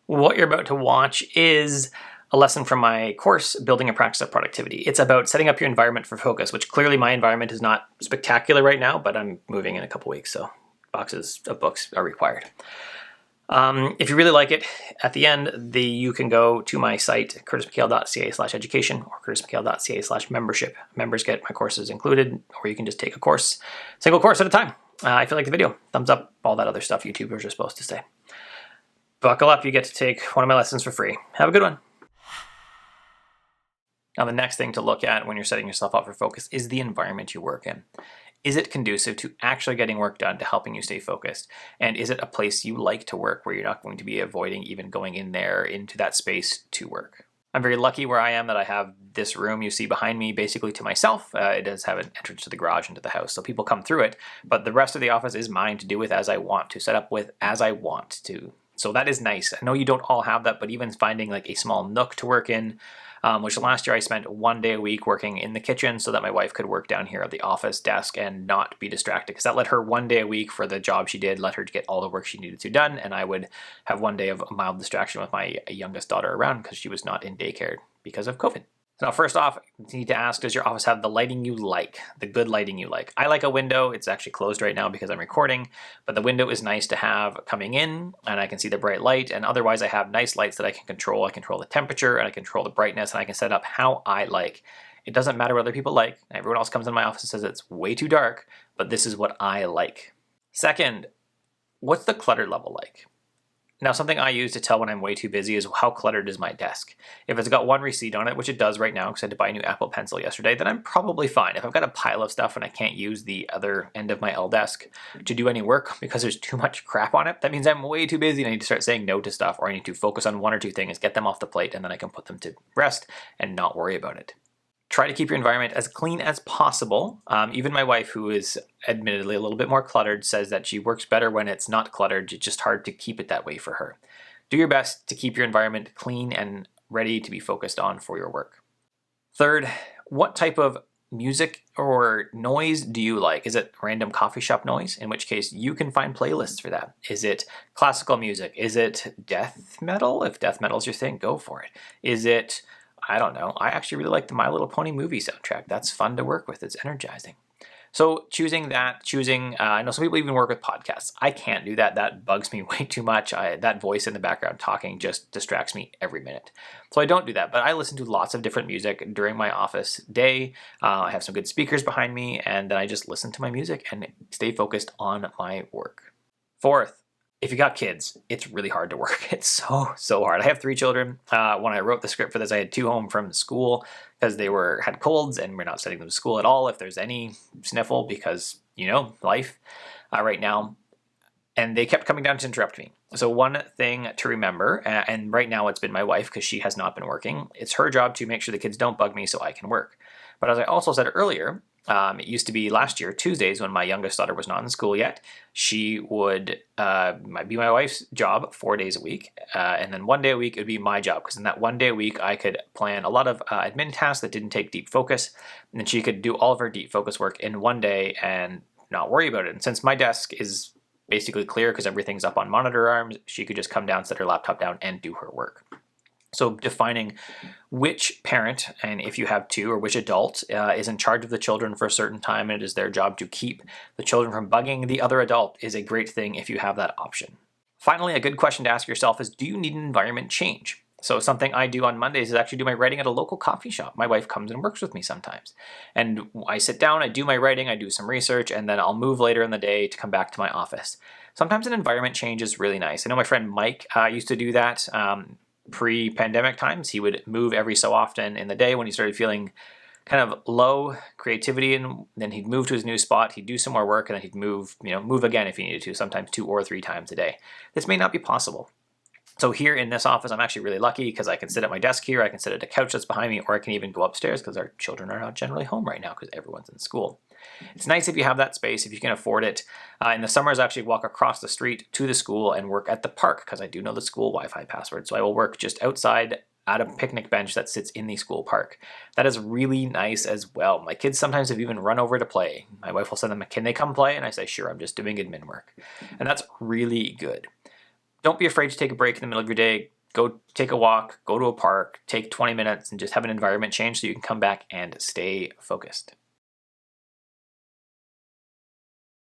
What you're about to watch is a lesson from my course, Building a Practice of Productivity. It's about setting up your environment for focus, which clearly my environment is not spectacular right now, but I'm moving in a couple weeks, so boxes of books are required. If you really like it, at the end, you can go to my site, curtismchale.ca/education or curtismchale.ca/membership. Members get my courses included, or you can just take a course, single course at a time. If you like the video, thumbs up, all that other stuff YouTubers are supposed to say. Buckle up, you get to take one of my lessons for free. Have a good one. Now, the next thing to look at when you're setting yourself up for focus is the environment you work in. Is it conducive to actually getting work done, to helping you stay focused? And is it a place you like to work where you're not going to be avoiding even going in there into that space to work? I'm very lucky where I am that I have this room you see behind me basically to myself. It does have an entrance to the garage into the house, so people come through it, but the rest of the office is mine to do with as I want, to set up with as I want to. So that is nice. I know you don't all have that, but even finding like a small nook to work in, which last year I spent one day a week working in the kitchen so that my wife could work down here at the office desk and not be distracted, because that let her one day a week for the job she did, let her get all the work she needed to done, and I would have one day of mild distraction with my youngest daughter around because she was not in daycare because of COVID. Now, first off, you need to ask, does your office have the lighting you like, the good lighting you like? I like a window. It's actually closed right now because I'm recording, but the window is nice to have coming in, and I can see the bright light, and otherwise I have nice lights that I can control. I control the temperature, and I control the brightness, and I can set up how I like. It doesn't matter what other people like. Everyone else comes in my office and says it's way too dark, but this is what I like. Second, what's the clutter level like? Now, something I use to tell when I'm way too busy is how cluttered is my desk. If it's got one receipt on it, which it does right now because I had to buy a new Apple Pencil yesterday, then I'm probably fine. If I've got a pile of stuff and I can't use the other end of my L desk to do any work because there's too much crap on it, that means I'm way too busy and I need to start saying no to stuff, or I need to focus on one or two things, get them off the plate, and then I can put them to rest and not worry about it. Try to keep your environment as clean as possible. Even my wife, who is admittedly a little bit more cluttered, says that she works better when it's not cluttered. It's just hard to keep it that way for her. Do your best to keep your environment clean and ready to be focused on for your work. Third, what type of music or noise do you like? Is it random coffee shop noise? In which case you can find playlists for that. Is it classical music? Is it death metal? If death metal is your thing, go for it. Is it, I don't know, I actually really like the My Little Pony movie soundtrack. That's fun to work with. It's energizing. So I know some people even work with podcasts. I can't do that. That bugs me way too much. That voice in the background talking just distracts me every minute. So I don't do that, but I listen to lots of different music during my office day. I have some good speakers behind me, and then I just listen to my music and stay focused on my work. Fourth, if you got kids, it's really hard to work. It's so hard. I have 3 children. When I wrote the script for this, I had 2 home from school because they had colds, and we're not sending them to school at all if there's any sniffle because, life right now. And they kept coming down to interrupt me. So one thing to remember, and right now it's been my wife because she has not been working. It's her job to make sure the kids don't bug me so I can work. But as I also said earlier, it used to be last year, Tuesdays, when my youngest daughter was not in school yet, she would be my wife's job 4 days a week. And then one day a week, it would be my job. Because in that one day a week, I could plan a lot of admin tasks that didn't take deep focus. And then she could do all of her deep focus work in one day and not worry about it. And since my desk is basically clear because everything's up on monitor arms, she could just come down, set her laptop down, and do her work. So defining which parent, and if you have 2, or which adult is in charge of the children for a certain time, and it is their job to keep the children from bugging the other adult, is a great thing if you have that option. Finally, a good question to ask yourself is, do you need an environment change? So something I do on Mondays is actually do my writing at a local coffee shop. My wife comes and works with me sometimes. And I sit down, I do my writing, I do some research, and then I'll move later in the day to come back to my office. Sometimes an environment change is really nice. I know my friend Mike used to do that. Pre-pandemic times, he would move every so often in the day when he started feeling kind of low creativity, and then he'd move to his new spot, he'd do some more work, and then he'd move again if he needed to, sometimes 2 or 3 times a day. This may not be possible. So here in this office, I'm actually really lucky because I can sit at my desk here, I can sit at a couch that's behind me, or I can even go upstairs because our children are not generally home right now because everyone's in school. It's nice if you have that space, if you can afford it. In the summers, I actually walk across the street to the school and work at the park because I do know the school Wi-Fi password. So I will work just outside at a picnic bench that sits in the school park. That is really nice as well. My kids sometimes have even run over to play. My wife will send them, can they come play? And I say, sure, I'm just doing admin work. And that's really good. Don't be afraid to take a break in the middle of your day. go take a walk, go to a park, take 20 minutes and just have an environment change so you can come back and stay focused.